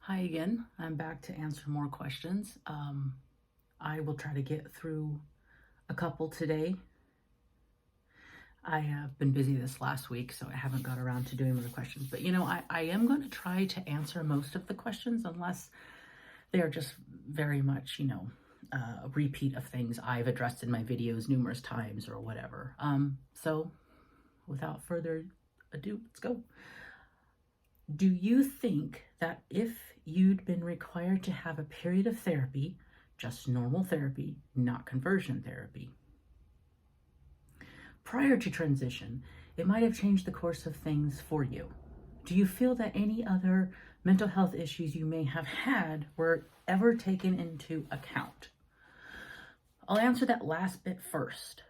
Hi again. I'm back to answer more questions. I will try to get through a couple today. I have been busy this last week, so I haven't got around to doing more questions. But I am going to try to answer most of the questions unless they are just very much, a repeat of things I've addressed in my videos numerous times or whatever. So without further ado, let's go. Do you think that if you'd been required to have a period of therapy, just normal therapy, not conversion therapy, prior to transition, it might have changed the course of things for you? Do you feel that any other mental health issues you may have had were ever taken into account? I'll answer that last bit first.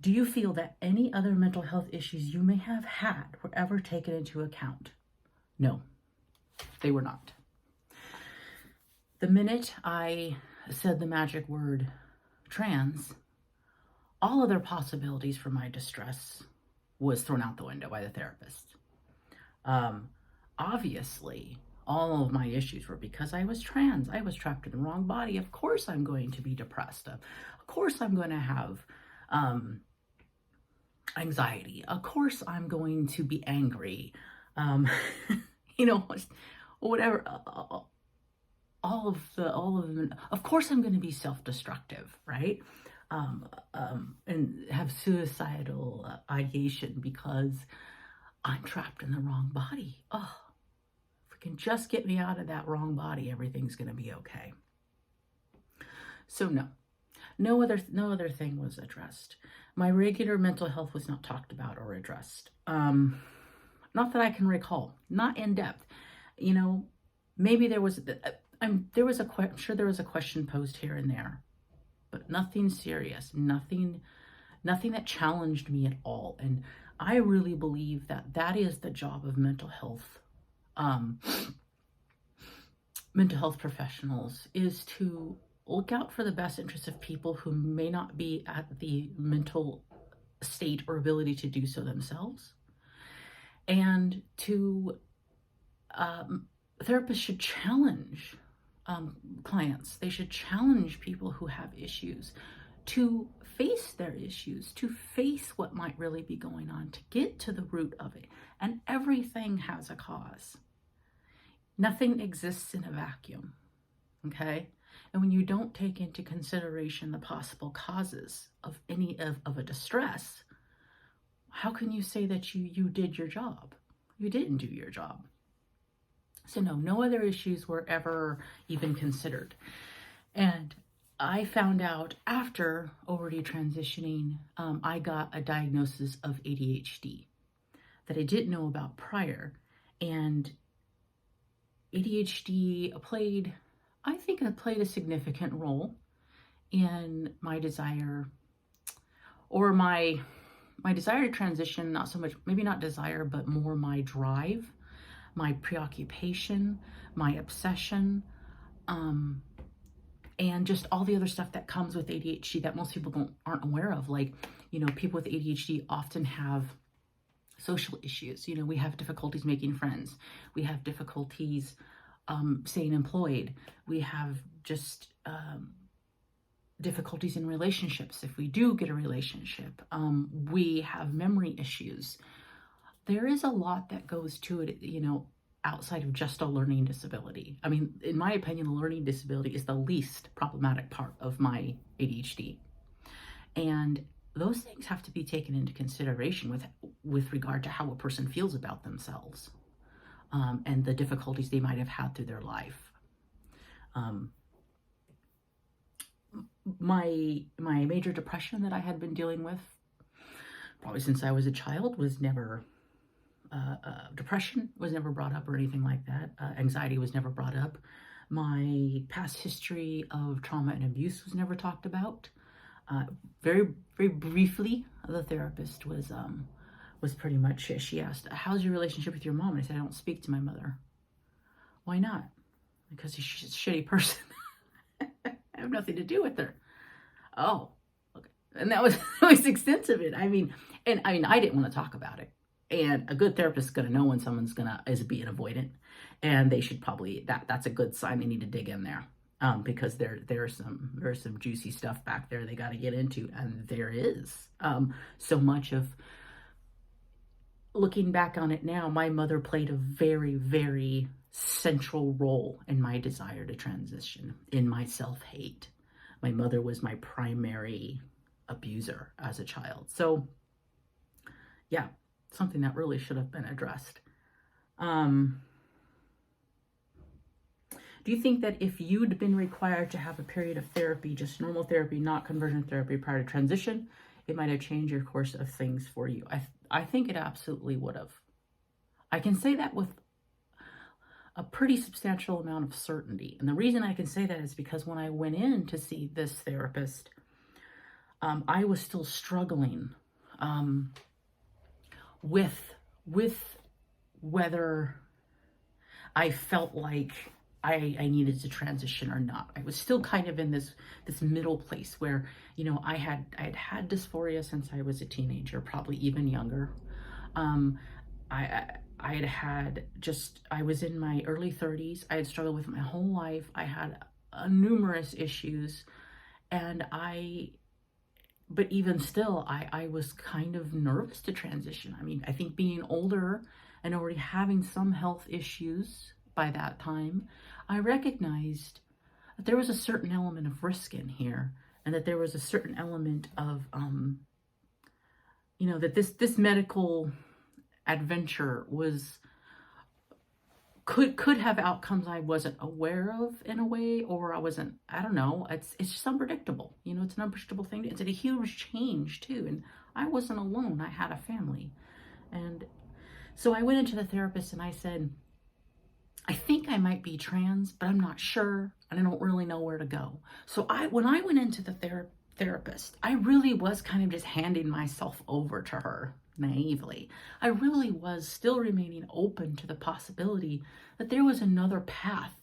Do you feel that any other mental health issues you may have had were ever taken into account? No, they were not. The minute I said the magic word trans, all other possibilities for my distress was thrown out the window by the therapist. Obviously, all of my issues were because I was trans. I was trapped in the wrong body. Of course I'm going to be depressed. Of course I'm going to have anxiety. Of course I'm going to be angry. Whatever. All of them. Of course I'm going to be self-destructive, right? And have suicidal ideation because I'm trapped in the wrong body. Oh, if it can just get me out of that wrong body, everything's going to be okay. So no other thing was addressed. My regular mental health was not talked about or addressed. Not that I can recall, not in depth. Maybe there was I'm sure there was a question posed here and there, but nothing serious, nothing that challenged me at all. And I really believe that is the job of mental health professionals, is to look out for the best interests of people who may not be at the mental state or ability to do so themselves. And therapists should challenge clients. They should challenge people who have issues to face their issues, to face what might really be going on, to get to the root of it. And everything has a cause. Nothing exists in a vacuum, okay? And when you don't take into consideration the possible causes of any of a distress, how can you say that you did your job? You didn't do your job. So no other issues were ever even considered. And I found out after already transitioning, I got a diagnosis of ADHD that I didn't know about prior. And ADHD played a significant role in my desire, or my desire to transition, not so much, maybe not desire, but more my drive, my preoccupation, my obsession, and just all the other stuff that comes with ADHD that most people aren't aware of. Like, people with ADHD often have social issues. We have difficulties making friends. We have difficulties staying employed. We have just difficulties in relationships. If we do get a relationship, we have memory issues. There is a lot that goes to it, outside of just a learning disability. I mean, in my opinion, a learning disability is the least problematic part of my ADHD. And those things have to be taken into consideration with regard to how a person feels about themselves, and the difficulties they might have had through their life. My major depression that I had been dealing with probably since I was a child was never, depression was never brought up or anything like that. Anxiety was never brought up. My past history of trauma and abuse was never talked about. Very, very briefly, the therapist was pretty much, she asked, how's your relationship with your mom? And I said, I don't speak to my mother. Why not? Because she's a shitty person. I have nothing to do with her. Oh, okay. And that was the extent of it. I didn't want to talk about it. And a good therapist is going to know when someone's is being avoidant, and they should probably, that's a good sign. They need to dig in there, because there's some juicy stuff back there they got to get into, and there is so much of. Looking back on it now, my mother played a very, very central role in my desire to transition, in my self-hate. My mother was my primary abuser as a child. So yeah, something that really should have been addressed. Do you think that if you'd been required to have a period of therapy, just normal therapy, not conversion therapy, prior to transition, it might have changed your course of things for you? I think it absolutely would have. I can say that with a pretty substantial amount of certainty. And the reason I can say that is because when I went in to see this therapist, I was still struggling with whether I felt like I needed to transition or not. I was still kind of in this middle place where, I had dysphoria since I was a teenager, probably even younger. I was in my early 30s. I had struggled with it my whole life. I had numerous issues, but even still, I was kind of nervous to transition. I mean, I think being older and already having some health issues by that time, I recognized that there was a certain element of risk in here, and that there was a certain element of, that this medical adventure could have outcomes I wasn't aware of in a way, or I don't know. It's just unpredictable. It's an unpredictable thing. It's a huge change too. And I wasn't alone. I had a family. And so I went into the therapist and I said, I think I might be trans, but I'm not sure, and I don't really know where to go. So when I went into the therapist, I really was kind of just handing myself over to her naively. I really was still remaining open to the possibility that there was another path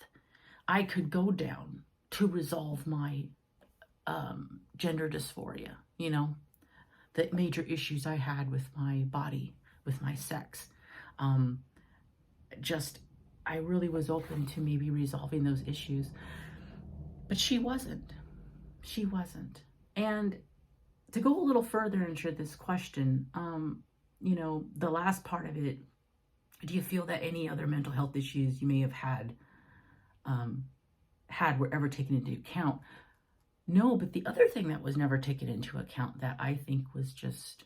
I could go down to resolve my gender dysphoria, the major issues I had with my body, with my sex. I really was open to maybe resolving those issues, but she wasn't. And to go a little further into this question, the last part of it, do you feel that any other mental health issues you may have had were ever taken into account? No, but the other thing that was never taken into account that I think was just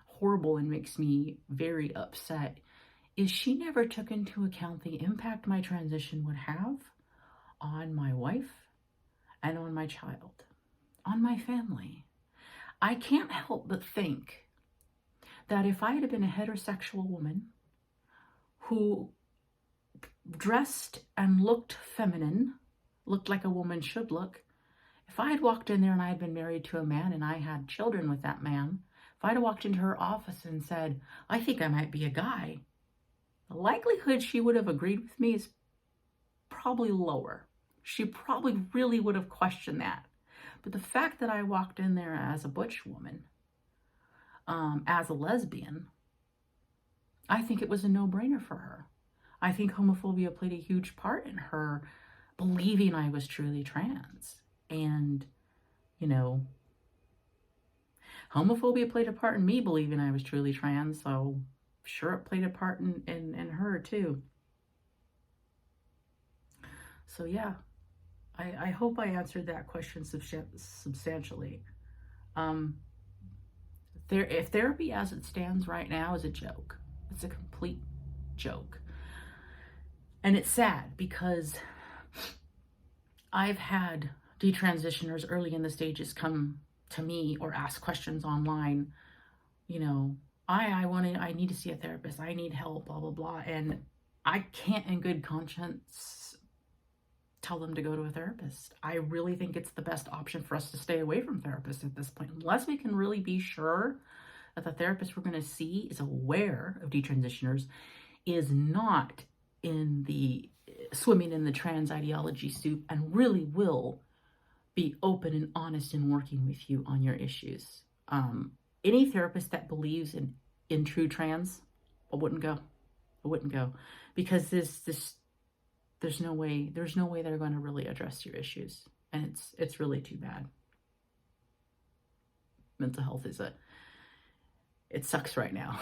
horrible and makes me very upset is she never took into account the impact my transition would have on my wife and on my child, on my family. I can't help but think that if I had been a heterosexual woman who dressed and looked feminine, looked like a woman should look, if I had walked in there and I had been married to a man and I had children with that man, if I'd have walked into her office and said, I think I might be a guy, the likelihood she would have agreed with me is probably lower. She probably really would have questioned that. But the fact that I walked in there as a butch woman, as a lesbian, I think it was a no-brainer for her. I think homophobia played a huge part in her believing I was truly trans. And, homophobia played a part in me believing I was truly trans, so sure it played a part in her too. So yeah, I hope I answered that question substantially. If therapy as it stands right now is a joke, it's a complete joke. And it's sad because I've had detransitioners early in the stages come to me or ask questions online, I need to see a therapist, I need help, blah, blah, blah. And I can't in good conscience tell them to go to a therapist. I really think it's the best option for us to stay away from therapists at this point, unless we can really be sure that the therapist we're going to see is aware of detransitioners, is not swimming in the trans ideology soup, and really will be open and honest in working with you on your issues. Any therapist that believes in in true trans, I wouldn't go. I wouldn't go, because there's no way they're going to really address your issues, and it's really too bad. Mental health it sucks right now